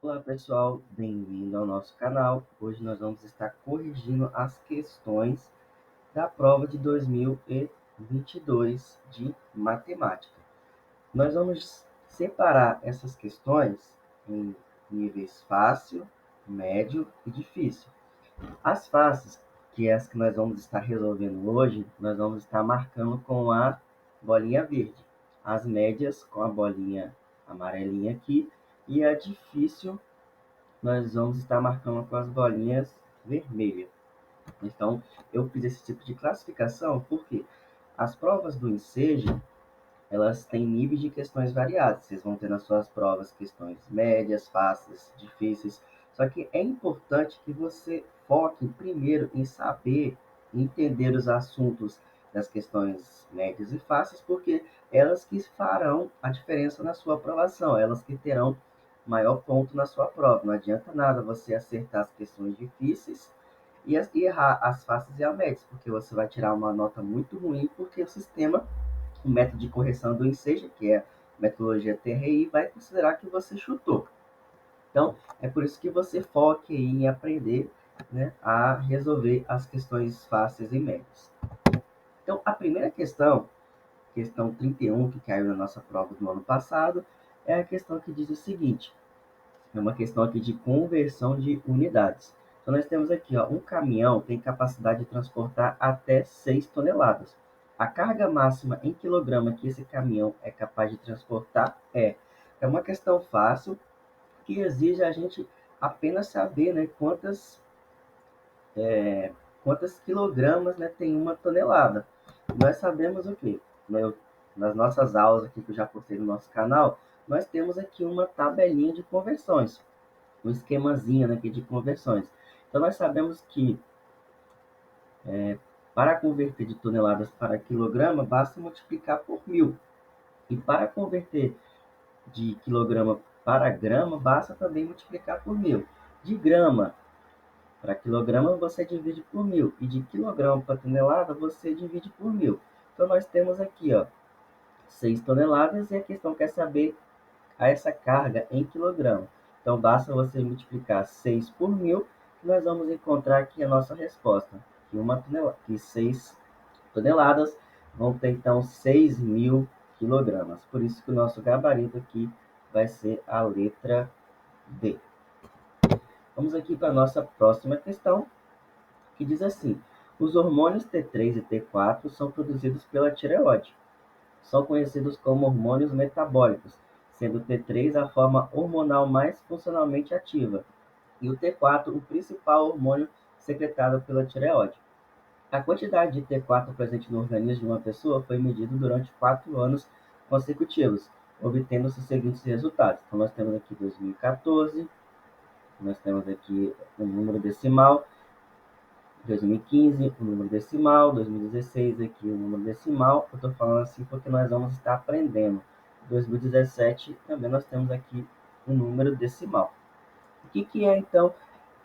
Olá pessoal, bem-vindo ao nosso canal. Hoje nós vamos estar corrigindo as questões da prova de 2022 de matemática. Nós vamos separar essas questões em níveis fácil, médio e difícil. As fáceis, que é as que nós vamos estar resolvendo hoje, nós vamos estar marcando com a bolinha verde. As médias com a bolinha amarelinha aqui e a difícil nós vamos estar marcando com as bolinhas vermelhas. Então, eu fiz esse tipo de classificação porque as provas do Enseja, elas têm níveis de questões variados. Vocês vão ter nas suas provas questões médias, fáceis, difíceis. Só que é importante que você foque primeiro em saber entender os assuntos das questões médias e fáceis, porque elas que farão a diferença na sua aprovação, elas que terão maior ponto na sua prova. Não adianta nada você acertar as questões difíceis e errar as fáceis e as médias, porque você vai tirar uma nota muito ruim, porque o método de correção do Enseja, que é a metodologia TRI, vai considerar que você chutou. Então, é por isso que você foque em aprender, né, a resolver as questões fáceis e médias. Então, a primeira questão 31, que caiu na nossa prova do ano passado, é a questão que diz o seguinte: é uma questão aqui de conversão de unidades. Então, nós temos aqui, ó, um caminhão tem capacidade de transportar até 6 toneladas. A carga máxima em quilograma que esse caminhão é capaz de transportar é uma questão fácil que exige a gente apenas saber, né, quantas quilogramas, né, tem uma tonelada. Nós sabemos o quê? Nas nossas aulas aqui que eu já postei no nosso canal, nós temos aqui uma tabelinha de conversões, um esquemazinho, né, aqui de conversões. Então, nós sabemos que para converter de toneladas para quilograma, basta multiplicar por 1.000. E para converter de quilograma para grama, basta também multiplicar por 1.000. De grama para quilograma, você divide por 1.000. E de quilograma para tonelada, você divide por 1.000. Então, nós temos aqui, ó, 6 toneladas e a questão quer saber essa carga em quilograma. Então, basta você multiplicar 6 por 1.000, que nós vamos encontrar aqui a nossa resposta. Que 6 toneladas vão ter, então, 6.000 quilogramas. Por isso que o nosso gabarito aqui vai ser a letra D. Vamos aqui para a nossa próxima questão, que diz assim: os hormônios T3 e T4 são produzidos pela tireoide. São conhecidos como hormônios metabólicos, sendo o T3 a forma hormonal mais funcionalmente ativa e o T4 o principal hormônio secretado pela tireoide. A quantidade de T4 presente no organismo de uma pessoa foi medida durante 4 anos consecutivos, obtendo-se os seguintes resultados. Então, nós temos aqui 2014, nós temos aqui o número decimal, 2015, o número decimal, 2016 aqui o número decimal. Eu estou falando assim porque nós vamos estar aprendendo. 2017 também nós temos aqui o número decimal. O que é então?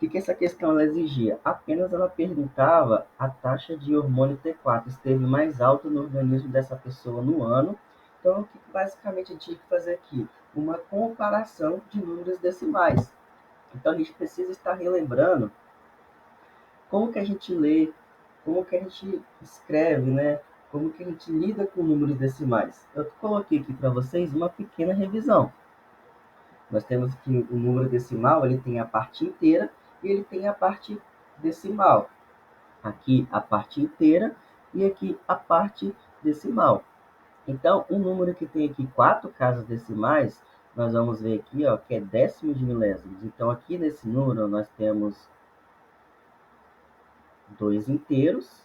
O que essa questão ela exigia? Apenas ela perguntava a taxa de hormônio T4 esteve mais alta no organismo dessa pessoa no ano. Então, o que basicamente a gente tinha que fazer aqui? Uma comparação de números decimais. Então, a gente precisa estar relembrando como que a gente lê, como que a gente escreve, né? Como que a gente lida com números decimais. Eu coloquei aqui para vocês uma pequena revisão. Nós temos que o número decimal ele tem a parte inteira e ele tem a parte decimal. Aqui a parte inteira e aqui a parte decimal. Então, um número que tem aqui 4 casas decimais, nós vamos ver aqui, ó, que é décimo de milésimos. Então, aqui nesse número nós temos 2 inteiros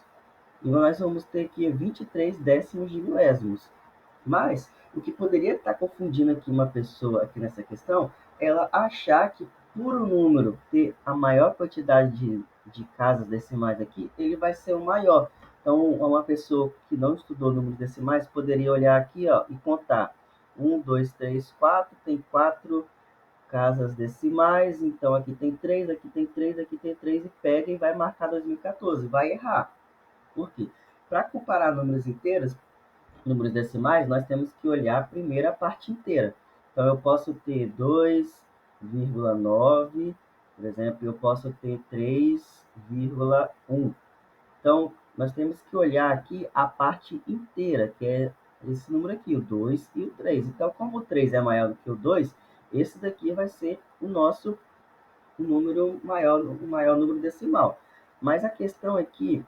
e nós vamos ter aqui 23 décimos de milésimos. Mas o que poderia estar confundindo aqui uma pessoa aqui nessa questão, ela achar que por o número ter a maior quantidade de casas decimais aqui, ele vai ser o maior. Então, uma pessoa que não estudou números decimais poderia olhar aqui, ó, e contar. 1, 2, 3, 4, tem 4 casas decimais, então aqui tem 3, aqui tem 3, aqui tem 3, e pega e vai marcar 2014. Vai errar. Por quê? Para comparar números decimais, nós temos que olhar primeiro a parte inteira. Então, eu posso ter 2 3,9, por exemplo, eu posso ter 3,1. Então, nós temos que olhar aqui a parte inteira, que é esse número aqui, o 2 e o 3. Então, como o 3 é maior do que o 2, esse daqui vai ser o nosso número maior, o maior número decimal. Mas a questão é que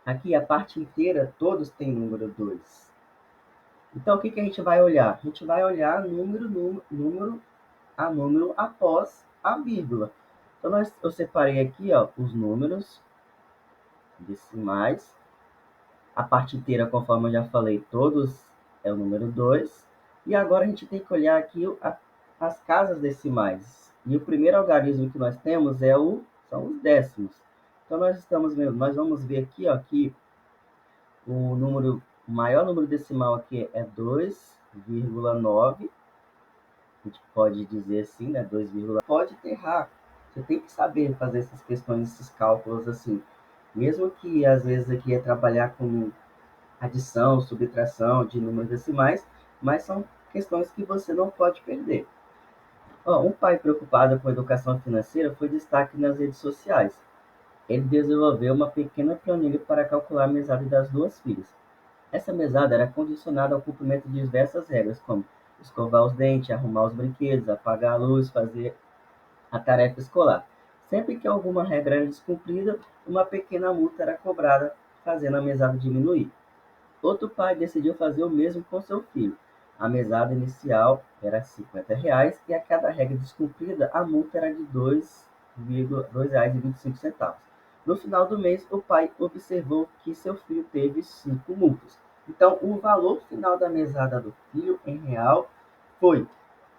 aqui a parte inteira, todos têm número 2. Então, o que a gente vai olhar? A gente vai olhar número a número após a vírgula. Então, eu separei aqui ó, os números decimais. A parte inteira, conforme eu já falei, todos é o número 2. E agora a gente tem que olhar aqui as casas decimais. E o primeiro algarismo que nós temos são os décimos. Então, nós vamos ver aqui ó, que o maior número decimal aqui é 2,9. A gente pode dizer assim, né? 2, pode errar. Você tem que saber fazer essas questões, esses cálculos assim. Mesmo que às vezes aqui é trabalhar com adição, subtração de números decimais, mas são questões que você não pode perder. Um pai preocupado com a educação financeira foi destaque nas redes sociais. Ele desenvolveu uma pequena planilha para calcular a mesada das duas filhas. Essa mesada era condicionada ao cumprimento de diversas regras, como escovar os dentes, arrumar os brinquedos, apagar a luz, fazer a tarefa escolar. Sempre que alguma regra era descumprida, uma pequena multa era cobrada, fazendo a mesada diminuir. Outro pai decidiu fazer o mesmo com seu filho. A mesada inicial era R$ 50 e a cada regra descumprida a multa era de R$ 2,25. No final do mês, o pai observou que seu filho teve 5 multas. Então, o valor final da mesada do filho em real foi.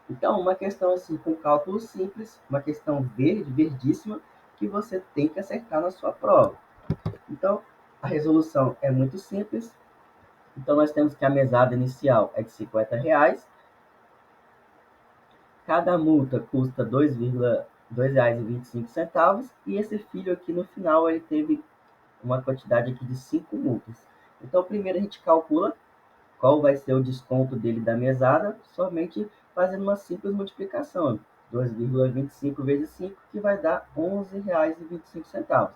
Então, uma questão assim com cálculo simples, uma questão verdíssima, que você tem que acertar na sua prova. Então, a resolução é muito simples. Então, nós temos que a mesada inicial é de R$ 50. Cada multa custa R$ 2,25. E esse filho aqui, no final, ele teve uma quantidade aqui de 5 multas. Então, primeiro a gente calcula qual vai ser o desconto dele da mesada, somente fazendo uma simples multiplicação. 2,25 vezes 5, que vai dar R$ 11,25.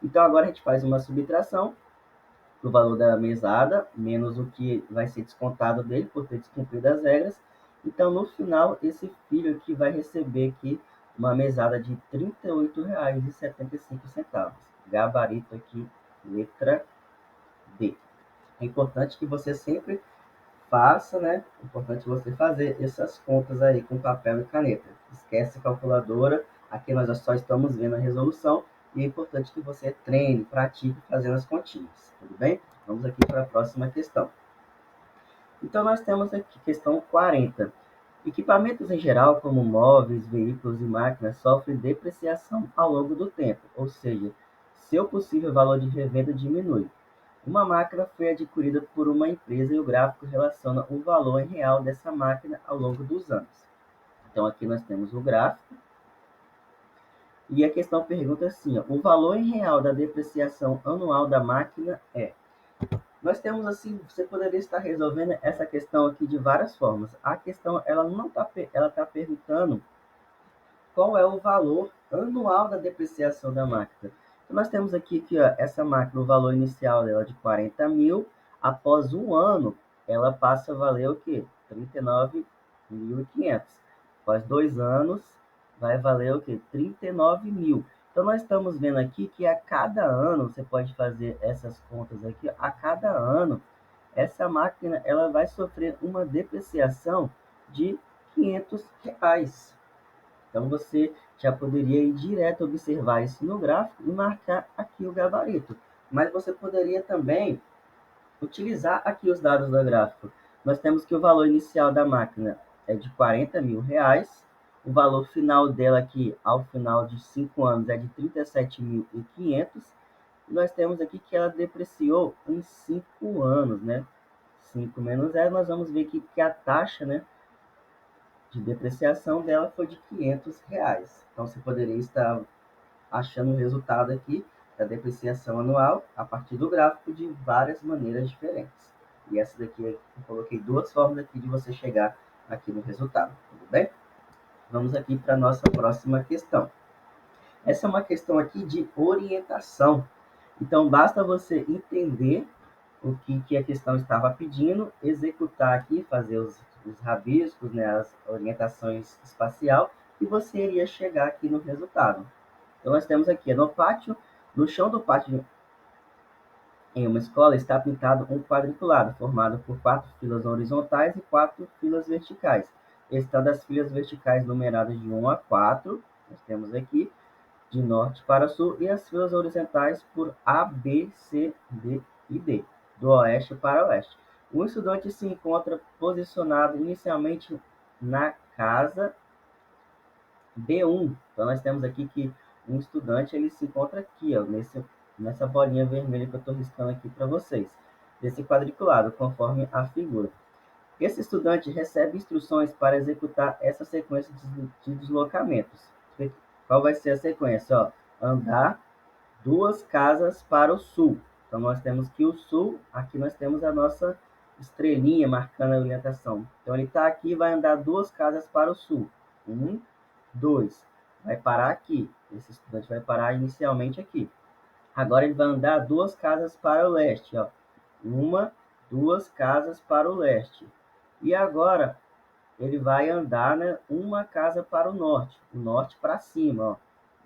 Então, agora a gente faz uma subtração do valor da mesada, menos o que vai ser descontado dele por ter descumprido as regras. Então, no final, esse filho aqui vai receber aqui uma mesada de R$ 38,75. Gabarito aqui, letra D. É importante que você sempre faça, né? É importante você fazer essas contas aí com papel e caneta. Esquece a calculadora, aqui nós só estamos vendo a resolução e é importante que você treine, pratique fazendo as continhas, tudo bem? Vamos aqui para a próxima questão. Então, nós temos aqui questão 40. Equipamentos em geral, como móveis, veículos e máquinas, sofrem depreciação ao longo do tempo, ou seja, seu possível valor de revenda diminui. Uma máquina foi adquirida por uma empresa e o gráfico relaciona o valor real dessa máquina ao longo dos anos. Então, aqui nós temos o gráfico. E a questão pergunta assim, ó, o valor real da depreciação anual da máquina é. Nós temos assim, você poderia estar resolvendo essa questão aqui de várias formas. A questão, ela não está, ela está perguntando qual é o valor anual da depreciação da máquina. Então, nós temos aqui que ó, essa máquina, o valor inicial dela é de 40 mil, após um ano, ela passa a valer o quê? 39.500. Após 2 anos, vai valer o quê? 39 mil. Então, nós estamos vendo aqui que a cada ano, você pode fazer essas contas aqui, a cada ano, essa máquina ela vai sofrer uma depreciação de R$ 500. Então, você já poderia ir direto observar isso no gráfico e marcar aqui o gabarito. Mas você poderia também utilizar aqui os dados do gráfico. Nós temos que o valor inicial da máquina é de R$ 40.000. O valor final dela aqui, ao final de 5 anos, é de 37.500. E nós temos aqui que ela depreciou em 5 anos, né? 5 menos 0, nós vamos ver que a taxa, né, de depreciação dela foi de R$ 500. Então, você poderia estar achando o resultado aqui da depreciação anual a partir do gráfico de várias maneiras diferentes. E essa daqui eu coloquei duas formas aqui de você chegar aqui no resultado, tudo bem? Vamos aqui para a nossa próxima questão. Essa é uma questão aqui de orientação. Então, basta você entender o que a questão estava pedindo, executar aqui, fazer os rabiscos, né, as orientações espacial, e você iria chegar aqui no resultado. Então, nós temos aqui, no pátio, no chão do pátio em uma escola está pintado um quadriculado, formado por 4 filas horizontais e 4 filas verticais. Estando as filas verticais numeradas de 1 a 4, nós temos aqui, de norte para sul, e as filas horizontais por A, B, C, D e D, do oeste para oeste. O estudante se encontra posicionado inicialmente na casa B1. Então, nós temos aqui que um estudante ele se encontra aqui, ó, nessa bolinha vermelha que eu estou riscando aqui para vocês, desse quadriculado, conforme a figura. Esse estudante recebe instruções para executar essa sequência de deslocamentos. Qual vai ser a sequência? Ó, andar 2 casas para o sul. Então, nós temos que o sul, aqui nós temos a nossa estrelinha marcando a orientação. Então, ele está aqui e vai andar 2 casas para o sul. 1, 2. Vai parar aqui. Esse estudante vai parar inicialmente aqui. Agora, ele vai andar 2 casas para o leste. Ó. 1, 2 casas para o leste. E agora, ele vai andar, né, 1 casa para o norte para cima, ó.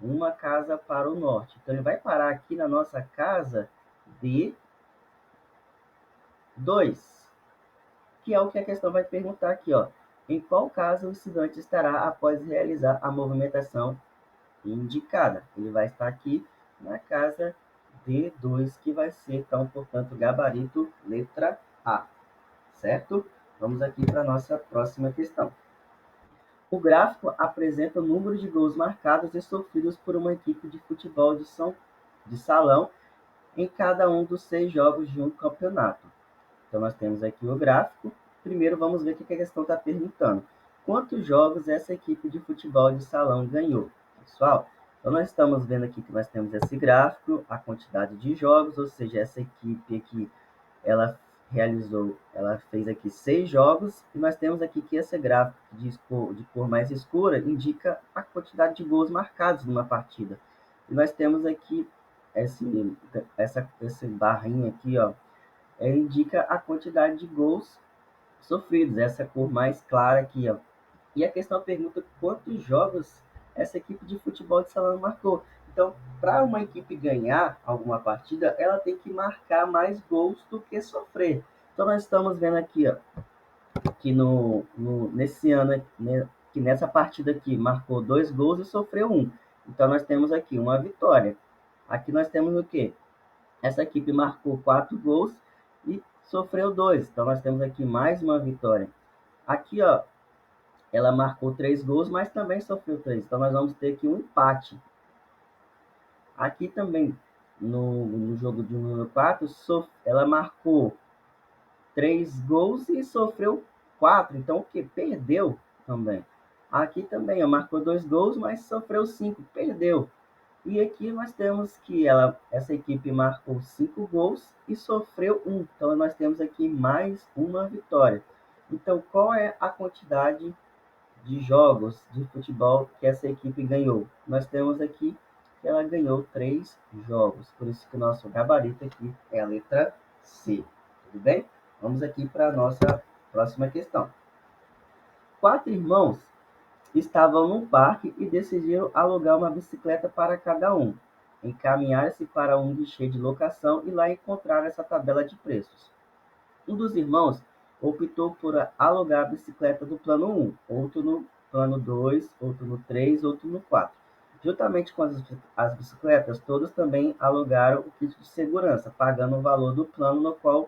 1 casa para o norte. Então, ele vai parar aqui na nossa casa D2, que é o que a questão vai perguntar aqui, ó. Em qual casa o estudante estará após realizar a movimentação indicada? Ele vai estar aqui na casa D2, que vai ser, então, portanto, gabarito letra A, certo? Vamos aqui para a nossa próxima questão. O gráfico apresenta o número de gols marcados e sofridos por uma equipe de futebol de salão em cada um dos 6 jogos de um campeonato. Então, nós temos aqui o gráfico. Primeiro, vamos ver o que a questão está perguntando. Quantos jogos essa equipe de futebol de salão ganhou? Pessoal, então nós estamos vendo aqui que nós temos esse gráfico, a quantidade de jogos, ou seja, essa equipe aqui ela fez aqui 6 jogos, e nós temos aqui que esse gráfico de cor mais escura indica a quantidade de gols marcados numa partida. E nós temos aqui esse barrinho aqui, ó, indica a quantidade de gols sofridos, essa cor mais clara aqui, ó. E a questão pergunta quantos jogos essa equipe de futebol de salão marcou. Então, para uma equipe ganhar alguma partida, ela tem que marcar mais gols do que sofrer. Então, nós estamos vendo aqui, ó, que nesse ano, né, que nessa partida aqui marcou 2 gols e sofreu 1. Então, nós temos aqui uma vitória. Aqui nós temos o quê? Essa equipe marcou 4 gols e sofreu 2. Então, nós temos aqui mais uma vitória. Aqui, ó, ela marcou 3 gols, mas também sofreu 3. Então, nós vamos ter aqui um empate. Aqui também, no jogo de número 4, ela marcou 3 gols e sofreu 4. Então, o que? Perdeu também. Aqui também, ó, marcou 2 gols, mas sofreu 5. Perdeu. E aqui nós temos que essa equipe marcou 5 gols e sofreu 1. Então, nós temos aqui mais uma vitória. Então, qual é a quantidade de jogos de futebol que essa equipe ganhou? Nós temos aqui que ela ganhou 3 jogos. Por isso que o nosso gabarito aqui é a letra C. Tudo bem? Vamos aqui para a nossa próxima questão. 4 irmãos estavam num parque e decidiram alugar uma bicicleta para cada um. Encaminharam-se para um guichê de locação e lá encontraram essa tabela de preços. Um dos irmãos optou por alugar a bicicleta do plano 1, outro no plano 2, outro no 3, outro no 4. Juntamente com as bicicletas, todos também alugaram o kit de segurança, pagando o valor do plano no qual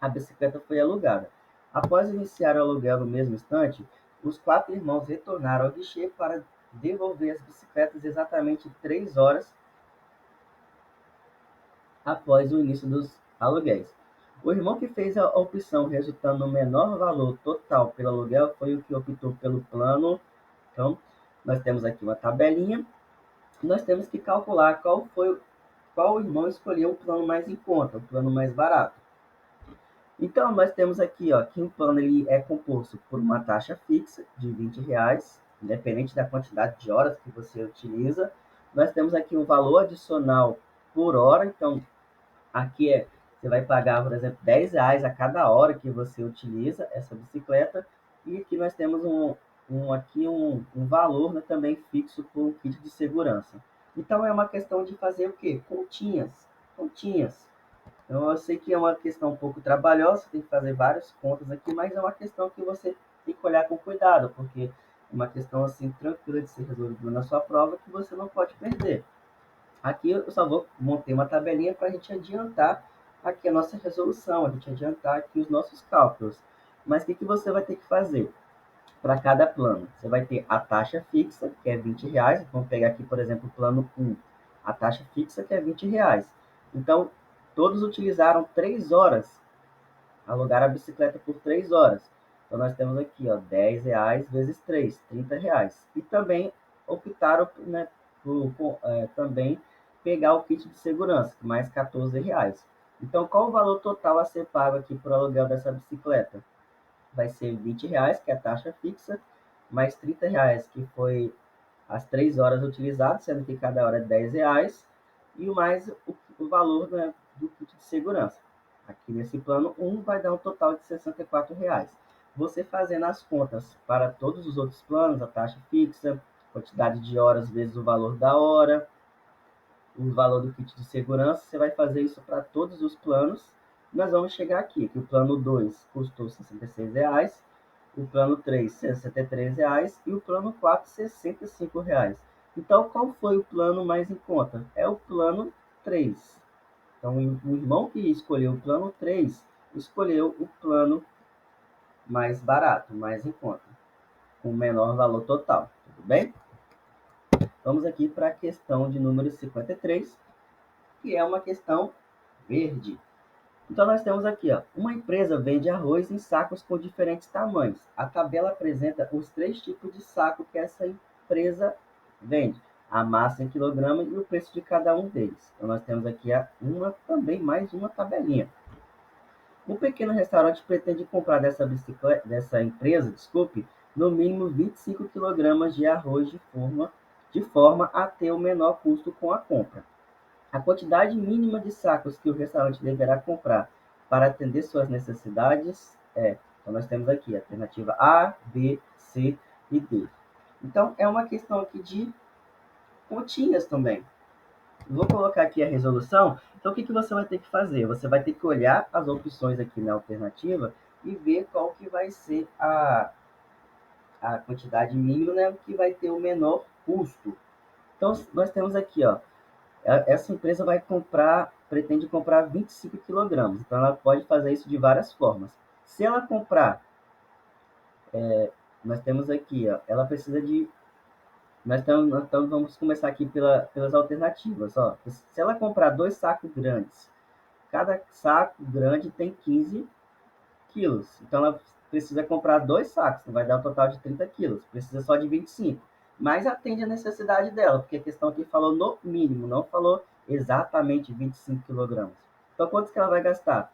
a bicicleta foi alugada. Após iniciar o aluguel no mesmo instante, os 4 irmãos retornaram ao guichê para devolver as bicicletas exatamente 3 horas após o início dos aluguéis. O irmão que fez a opção resultando no menor valor total pelo aluguel foi o que optou pelo plano. Então, nós temos aqui uma tabelinha. Nós temos que calcular qual irmão escolheu o plano mais em conta, o plano mais barato. Então, nós temos aqui, ó, que o plano ele é composto por uma taxa fixa de R$ 20, independente da quantidade de horas que você utiliza. Nós temos aqui um valor adicional por hora, então aqui você vai pagar, por exemplo, R$ 10 a cada hora que você utiliza essa bicicleta. E aqui nós temos um valor, né, também fixo por um kit de segurança. Então é uma questão de fazer o quê? Continhas. Continhas. Então eu sei que é uma questão um pouco trabalhosa, tem que fazer várias contas aqui, mas é uma questão que você tem que olhar com cuidado, porque é uma questão assim tranquila de ser resolvida na sua prova que você não pode perder. Aqui eu só vou montar uma tabelinha para a gente adiantar aqui a nossa resolução, a gente adiantar aqui os nossos cálculos. Mas o que você vai ter que fazer para cada plano? Você vai ter a taxa fixa, que é R$ 20. Vamos pegar aqui, por exemplo, o plano 1. A taxa fixa que é R$ 20. Então, todos utilizaram 3 horas, alugaram a bicicleta por 3 horas. Então, nós temos aqui, ó, R$ 10 vezes 3, R$ 30. E também optaram, né, por também pegar o kit de segurança, mais R$ 14. Então, qual o valor total a ser pago aqui por aluguel dessa bicicleta? Vai ser R$ 20, que é a taxa fixa, mais R$ 30, que foi as 3 horas utilizadas, sendo que cada hora é R$ 10, e mais o valor, né, do kit de segurança. Aqui nesse plano 1 vai dar um total de R$ 64. Você fazendo as contas para todos os outros planos, a taxa fixa, quantidade de horas vezes o valor da hora, o valor do kit de segurança, você vai fazer isso para todos os planos. Nós vamos chegar aqui, que o plano 2 custou R$ 66, o plano 3 R$ 63 e o plano 4 R$ 65. Então, qual foi o plano mais em conta? É o plano 3. Então, o irmão que escolheu o plano 3 escolheu o plano mais barato, mais em conta, com menor valor total. Tudo bem? Vamos aqui para a questão de número 53, que é uma questão verde. Então nós temos aqui, ó, uma empresa vende arroz em sacos com diferentes tamanhos. A tabela apresenta os 3 tipos de saco que essa empresa vende, a massa em quilograma e o preço de cada um deles. Então nós temos aqui também mais uma tabelinha. Um pequeno restaurante pretende comprar dessa empresa, desculpe, no mínimo 25 quilogramas de arroz de forma a ter o menor custo com a compra. A quantidade mínima de sacos que o restaurante deverá comprar para atender suas necessidades é. Então, nós temos aqui a alternativa A, B, C e D. Então, é uma questão aqui de continhas também. Vou colocar aqui a resolução. Então, o que você vai ter que fazer? Você vai ter que olhar as opções aqui na alternativa e ver qual que vai ser a quantidade mínima, né, que vai ter o menor custo. Então, nós temos aqui, ó, essa empresa pretende comprar 25 quilogramas. Então, ela pode fazer isso de várias formas. Se ela comprar, nós temos aqui, ó, ela precisa de. Vamos começar aqui pelas alternativas. Ó. Se ela comprar 2 sacos grandes, cada saco grande tem 15 quilos. Então, ela precisa comprar 2 sacos, vai dar um total de 30 quilos. Precisa só de 25. Mas atende a necessidade dela, porque a questão aqui falou no mínimo, não falou exatamente 25 quilogramas. Então, quanto que ela vai gastar?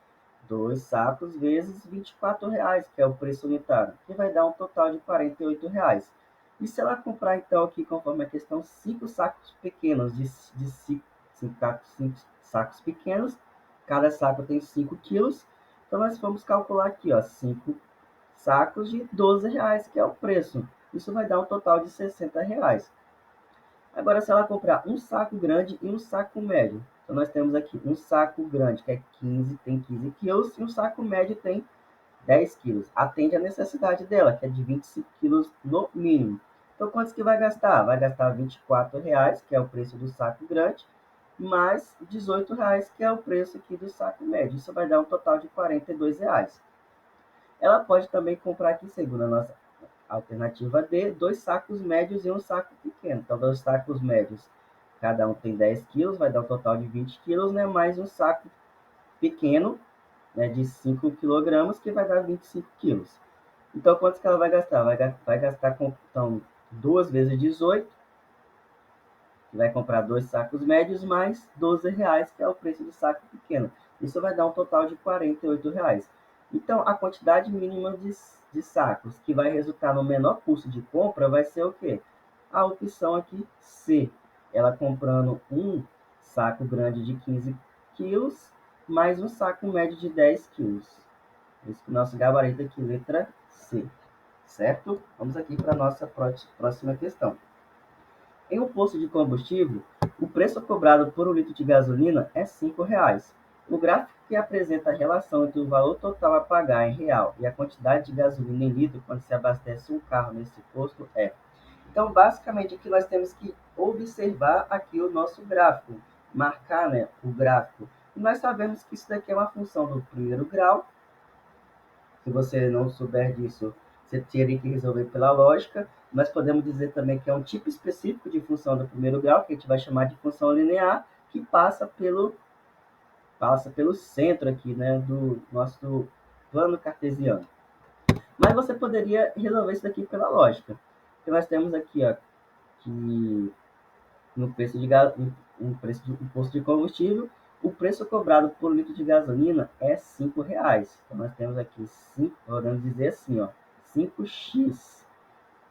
2 sacos vezes R$ 24, que é o preço unitário, que vai dar um total de R$ 48. E se ela comprar, então, aqui, conforme a questão, 5 sacos pequenos, de 5 sacos pequenos, cada saco tem 5 quilos, então, nós vamos calcular aqui, ó, 5 sacos de R$ 12, que é o preço. Isso vai dar um total de R$ 60. Agora, se ela comprar um saco grande e um saco médio, então nós temos aqui um saco grande, que tem 15 quilos, e um saco médio tem 10 quilos. Atende a necessidade dela, que é de 25 quilos no mínimo. Então, quantos que vai gastar? Vai gastar R$ 24, que é o preço do saco grande, mais R$ 18, que é o preço aqui do saco médio. Isso vai dar um total de R$ 42. Ela pode também comprar aqui, segundo a nossa alternativa D, 2 sacos médios e um saco pequeno. Então, 2 sacos médios, cada um tem 10 quilos, vai dar um total de 20 quilos, né? Mais um saco pequeno, né, de 5 quilogramas, que vai dar 25 quilos. Então, quanto que ela vai gastar? Vai gastar com, então, 2 vezes 18, que vai comprar 2 sacos médios, mais R$ 12, que é o preço do saco pequeno. Isso vai dar um total de R$ 48. Então, a quantidade mínima de sacos, que vai resultar no menor custo de compra, vai ser o quê? A opção aqui C. Ela comprando um saco grande de 15 quilos, mais um saco médio de 10 quilos. Esse é o nosso gabarito aqui, letra C. Certo? Vamos aqui para a nossa próxima questão. Em um posto de combustível, o preço cobrado por um litro de gasolina é R$ 5,00. O gráfico que apresenta a relação entre o valor total a pagar em real e a quantidade de gasolina em litro quando se abastece um carro nesse posto é. Então, basicamente, aqui nós temos que observar aqui o nosso gráfico, marcar, né, o gráfico. E nós sabemos que isso daqui é uma função do primeiro grau. Se você não souber disso, você teria que resolver pela lógica. Nós podemos dizer também que é um tipo específico de função do primeiro grau, que a gente vai chamar de função linear, que passa pelo centro aqui, né, do nosso plano cartesiano. Mas você poderia resolver isso daqui pela lógica. Porque nós temos aqui, ó, que no preço de preço de um posto de combustível, o preço cobrado por litro de gasolina é R$ 5,00. Então nós temos aqui 5, podemos dizer assim, ó, 5x.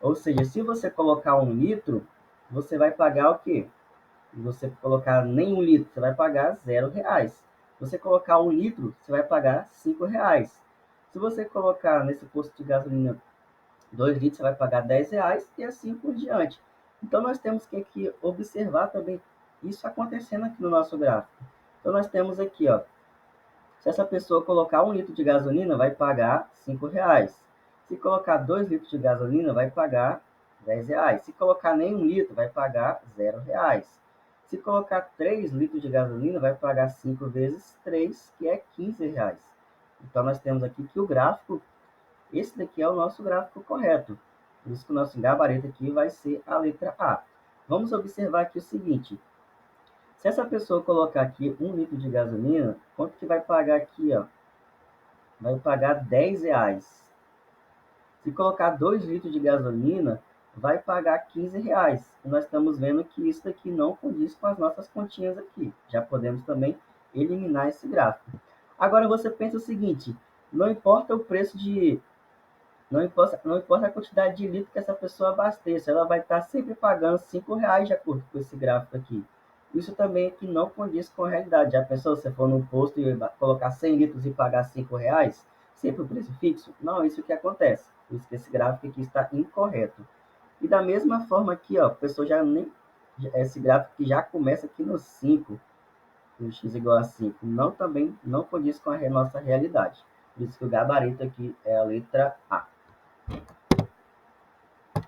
Ou seja, se você colocar 1 litro, você vai pagar o quê? Se você colocar nem 1 litro, você vai pagar R$ 0. Se você colocar 1 litro, você vai pagar R$ 5,00. Se você colocar nesse posto de gasolina 2 litros, você vai pagar R$ 10 e assim por diante. Então, nós temos que aqui observar também isso acontecendo aqui no nosso gráfico. Então, nós temos aqui, ó, se essa pessoa colocar 1 litro de gasolina, vai pagar R$ 5,00. Se colocar 2 litros de gasolina, vai pagar R$ 10. Se colocar nem 1 litro, vai pagar R$ 0. Se colocar 3 litros de gasolina, vai pagar 5 vezes 3, que é R$ 15. Então, nós temos aqui que o gráfico, esse daqui é o nosso gráfico correto. Por isso que o nosso gabarito aqui vai ser a letra A. Vamos observar aqui o seguinte. Se essa pessoa colocar aqui 1 litro de gasolina, quanto que vai pagar aqui, ó? Vai pagar R$ 10. Se colocar 2 litros de gasolina, vai pagar R$ 15. E nós estamos vendo que isso daqui não condiz com as nossas continhas aqui. Já podemos também eliminar esse gráfico. Agora você pensa o seguinte, não importa o preço de não importa a quantidade de litro que essa pessoa abasteça, ela vai estar sempre pagando R$ 5,00 de acordo com esse gráfico aqui. Isso também aqui não condiz com a realidade. Já pensou se você for num posto e colocar 100 litros e pagar R$ 5,00? Sempre o preço fixo? Não, isso que acontece. Por isso que esse gráfico aqui está incorreto. E da mesma forma aqui, ó, a pessoa já nem. Esse gráfico que já começa aqui no 5, no x igual a 5, não, também não condiz com a nossa realidade. Por isso que o gabarito aqui é a letra A.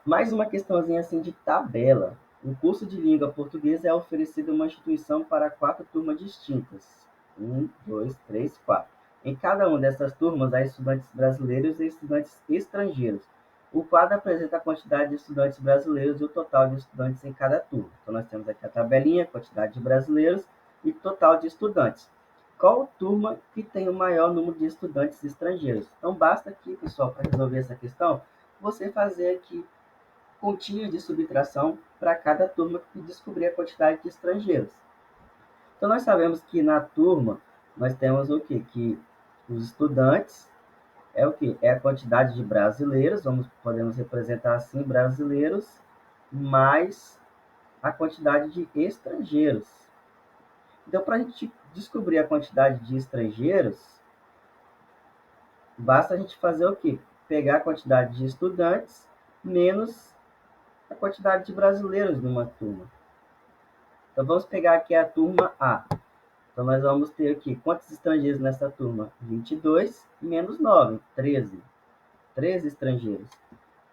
Mais uma questãozinha assim de tabela. O curso de língua portuguesa é oferecido em uma instituição para 4 turmas distintas. 1, 2, 3, 4. Em cada uma dessas turmas há estudantes brasileiros e estudantes estrangeiros. O quadro apresenta a quantidade de estudantes brasileiros e o total de estudantes em cada turma. Então, nós temos aqui a tabelinha, quantidade de brasileiros e total de estudantes. Qual turma que tem o maior número de estudantes estrangeiros? Então, basta aqui, pessoal, para resolver essa questão, você fazer aqui continha de subtração para cada turma que descobrir a quantidade de estrangeiros. Então, nós sabemos que na turma, nós temos o quê? Que os estudantes é o quê? É a quantidade de brasileiros, podemos representar assim, brasileiros, mais a quantidade de estrangeiros. Então, para a gente descobrir a quantidade de estrangeiros, basta a gente fazer o quê? Pegar a quantidade de estudantes menos a quantidade de brasileiros numa turma. Então, vamos pegar aqui a turma A. Então, nós vamos ter aqui, quantos estrangeiros nessa turma? 22 menos 9, 13. 13 estrangeiros.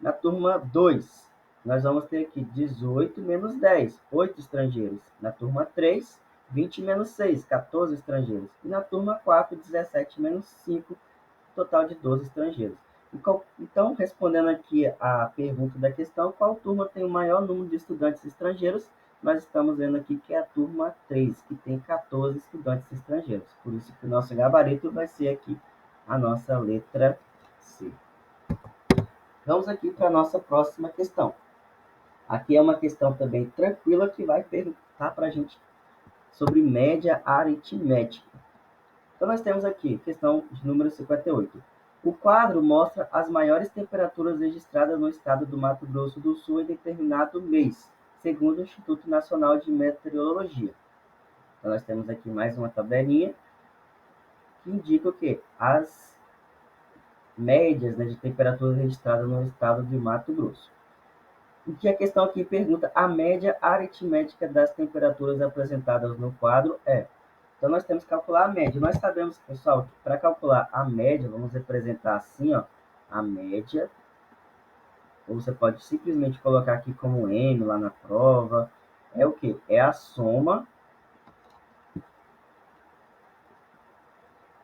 Na turma 2, nós vamos ter aqui 18 menos 10, 8 estrangeiros. Na turma 3, 20 menos 6, 14 estrangeiros. E na turma 4, 17 menos 5, total de 12 estrangeiros. Então, respondendo aqui a pergunta da questão, qual turma tem o maior número de estudantes estrangeiros? Nós estamos vendo aqui que é a turma 3, que tem 14 estudantes estrangeiros. Por isso que o nosso gabarito vai ser aqui a nossa letra C. Vamos aqui para a nossa próxima questão. Aqui é uma questão também tranquila que vai perguntar para a gente sobre média aritmética. Então, nós temos aqui questão de número 58. O quadro mostra as maiores temperaturas registradas no estado do Mato Grosso do Sul em determinado mês, segundo o Instituto Nacional de Meteorologia. Então, nós temos aqui mais uma tabelinha que indica o quê? As médias, né, de temperatura registrada no estado de Mato Grosso. O que a questão aqui pergunta, a média aritmética das temperaturas apresentadas no quadro é. Então, nós temos que calcular a média. Nós sabemos, pessoal, que para calcular a média, vamos representar assim, ó, a média, ou você pode simplesmente colocar aqui como M lá na prova, é o que? É a soma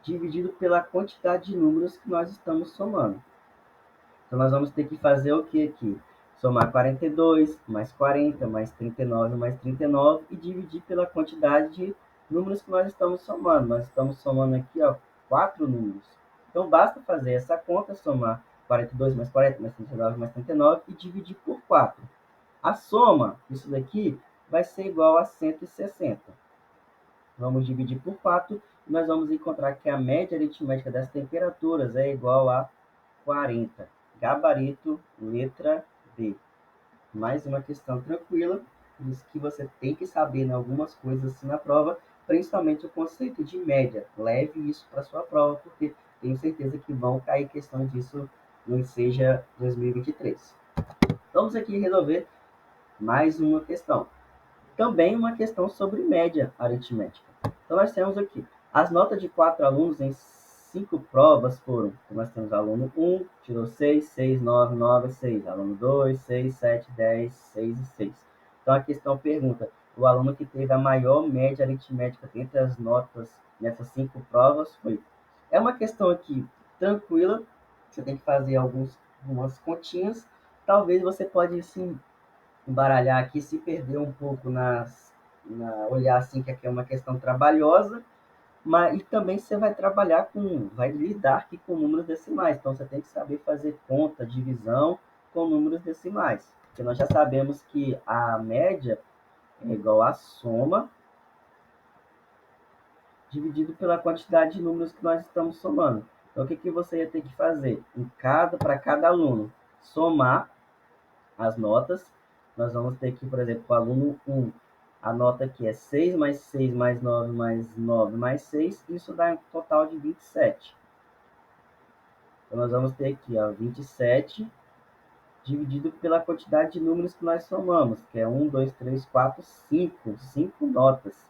dividido pela quantidade de números que nós estamos somando. Então, nós vamos ter que fazer o que aqui? Somar 42, mais 40, mais 39, mais 39 e dividir pela quantidade de números que nós estamos somando. Nós estamos somando aqui, ó, 4 números. Então, basta fazer essa conta, somar 42 mais 40, mais 39, mais 39 e dividir por 4. A soma disso daqui vai ser igual a 160. Vamos dividir por 4 e nós vamos encontrar que a média aritmética das temperaturas é igual a 40. Gabarito, letra D. Mais uma questão tranquila, por isso que você tem que saber, né, algumas coisas assim na prova, principalmente o conceito de média. Leve isso para sua prova, porque tenho certeza que vão cair questões disso no Enseja 2023. Vamos aqui resolver mais uma questão. Também uma questão sobre média aritmética. Então, nós temos aqui as notas de 4 alunos em 5 provas foram. Então, nós temos aluno 1, tirou 6, 6, 9, 9, 6. Aluno 2, 6, 7, 10, 6 e 6. Então, a questão pergunta, o aluno que teve a maior média aritmética entre as notas nessas 5 provas foi. É uma questão aqui tranquila, você tem que fazer algumas continhas. Talvez você pode, sim, embaralhar aqui, se perder um pouco olhar assim que aqui é uma questão trabalhosa, mas e também você vai lidar aqui com números decimais, então você tem que saber fazer conta, divisão com números decimais, porque nós já sabemos que a média é igual à soma dividido pela quantidade de números que nós estamos somando. Então, o que você ia ter que fazer? Para cada aluno, somar as notas. Nós vamos ter aqui, por exemplo, o aluno 1, a nota aqui é 6 mais 6 mais 9 mais 9 mais 6, isso dá um total de 27. Então, nós vamos ter aqui, ó, 27 dividido pela quantidade de números que nós somamos, que é 1, 2, 3, 4, 5, 5 notas.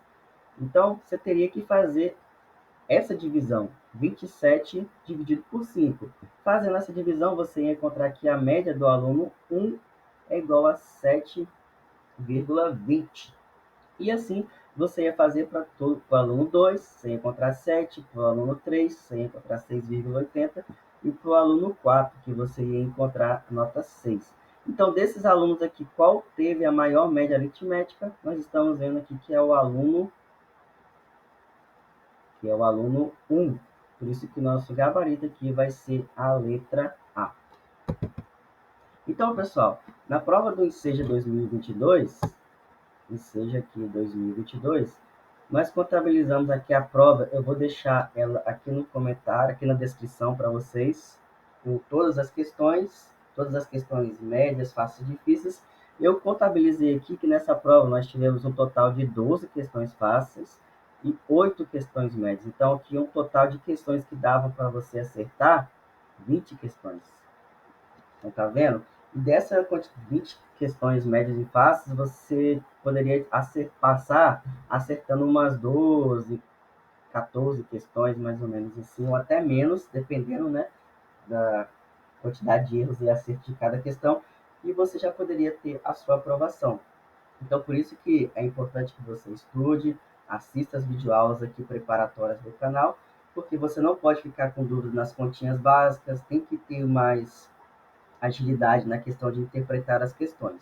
Então, você teria que fazer essa divisão, 27 dividido por 5. Fazendo essa divisão, você ia encontrar que a média do aluno 1 é igual a 7,20. E assim, você ia fazer para o aluno 2, você ia encontrar 7, para o aluno 3, você ia encontrar 6,80, e para o aluno 4, que você ia encontrar nota 6. Então, desses alunos aqui, qual teve a maior média aritmética? Nós estamos vendo aqui que é o aluno 1. Por isso que o nosso gabarito aqui vai ser a letra A. Então, pessoal, na prova do Enseja 2022, nós contabilizamos aqui a prova. Eu vou deixar ela aqui no comentário, aqui na descrição para vocês, com todas as questões médias, fáceis e difíceis. Eu contabilizei aqui que nessa prova nós tivemos um total de 12 questões fáceis e 8 questões médias. Então, aqui um total de questões que davam para você acertar 20 questões. Então, tá vendo? E dessas 20 questões médias e fáceis, você poderia passar acertando umas 12, 14 questões, mais ou menos assim, ou até menos, dependendo, né, da quantidade de erros e acertos de cada questão, e você já poderia ter a sua aprovação. Então, por isso que é importante que você estude, assista as videoaulas aqui preparatórias do canal, porque você não pode ficar com dúvidas nas continhas básicas, tem que ter mais agilidade na questão de interpretar as questões.